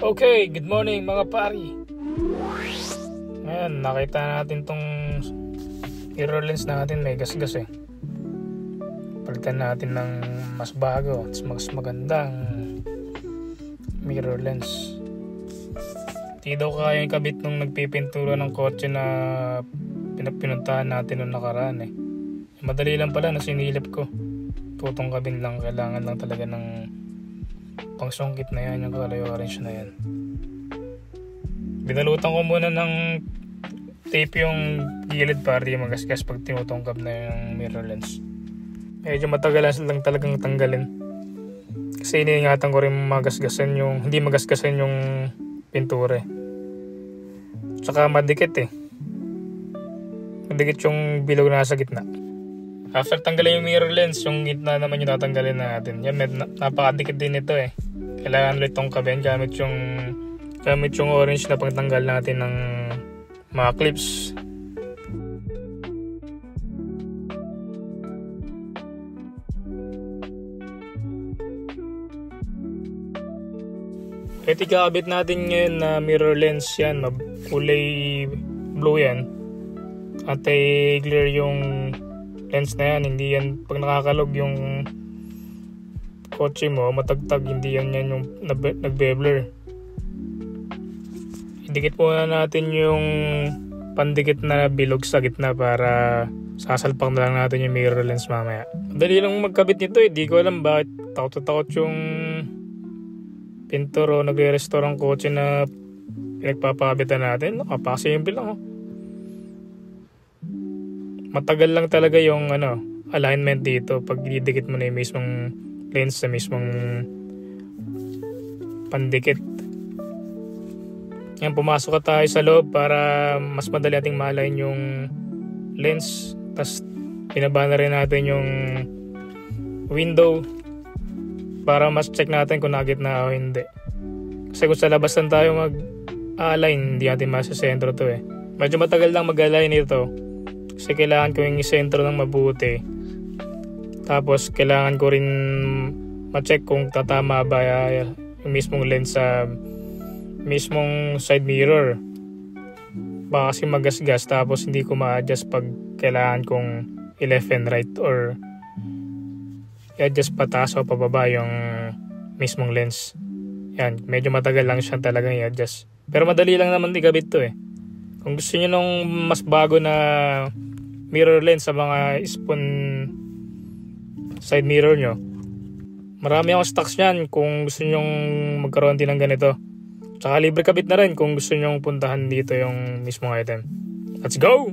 Okay, good morning mga pari. Ngayon, nakita natin tong mirror lens natin, may gasgas eh. Palitan natin ng mas bago at mas magandang mirror lens. Di daw kaya yung kabit nung nagpipintura ng kotse na pinuntahan natin nung nakaraan eh. Madali lang pala na sinilip ko. Tutong kabin lang, kailangan lang talaga ng pangsungkit na yan, yung color orange na yan. Binalutan ko muna ng tape yung gilid para di magasgas pag tinutungkab na yung mirror lens. Medyo matagal lang talagang tanggalin. Kasi iniingatan ko rin hindi magasgasan yung pintura eh. Tsaka madikit eh. Madikit yung bilog na sa gitna. After tanggalin yung mirror lens, yung gitna naman yung tatanggalin natin. Yan, napakadikit din ito eh. Kailangan ulit tong kabin gamit yung orange na pagtanggal natin ng mga clips. At ikakabit natin ngayon na mirror lens yan, kulay blue yan. Anti-glare yung lens na yan, hindi yan pag nakakalog yung kotse mo, matagtag, hindi yan yung nagbe-blur. Idikit muna natin yung pandikit na bilog sa gitna para sasalpak na lang natin yung mirror lens mamaya. Madali lang magkabit nito eh, di ko alam bakit takot yung pintor o nagre-restore ang kotse na pinagpapakabitan natin. Napakasimple lang oh. Matagal lang talaga yung alignment dito pag didikit mo na yung mismong lens sa mismong pandikit. Yan, pumasok ka tayo sa loob para mas madali nating malayan yung lens. Tapos pinaba na rin natin yung window para mas check natin kung nagitna o hindi. Kasi kung sa labas lang tayo mag-align, hindi natin masasentro to eh. Medyo matagal lang mag-align ito. Kasi kailangan ko yung isentro ng mabuti. Tapos kailangan ko rin ma-check kung tatama ba yung mismong lens sa mismong side mirror. Baka kasi magasgas tapos hindi ko ma-adjust pag kailangan kong i-left and right or i-adjust pataas o pababa yung mismong lens. Yan, medyo matagal lang siya talagang i-adjust. Pero madali lang naman ikabit to eh. Kung gusto niyo nung mas bago na mirror lens sa mga spoon side mirror nyo, marami akong stocks nyan kung gusto nyo magkaroon din ng ganito. Tsaka libre kabit na rin kung gusto nyo puntahan dito yung mismong item. Let's go!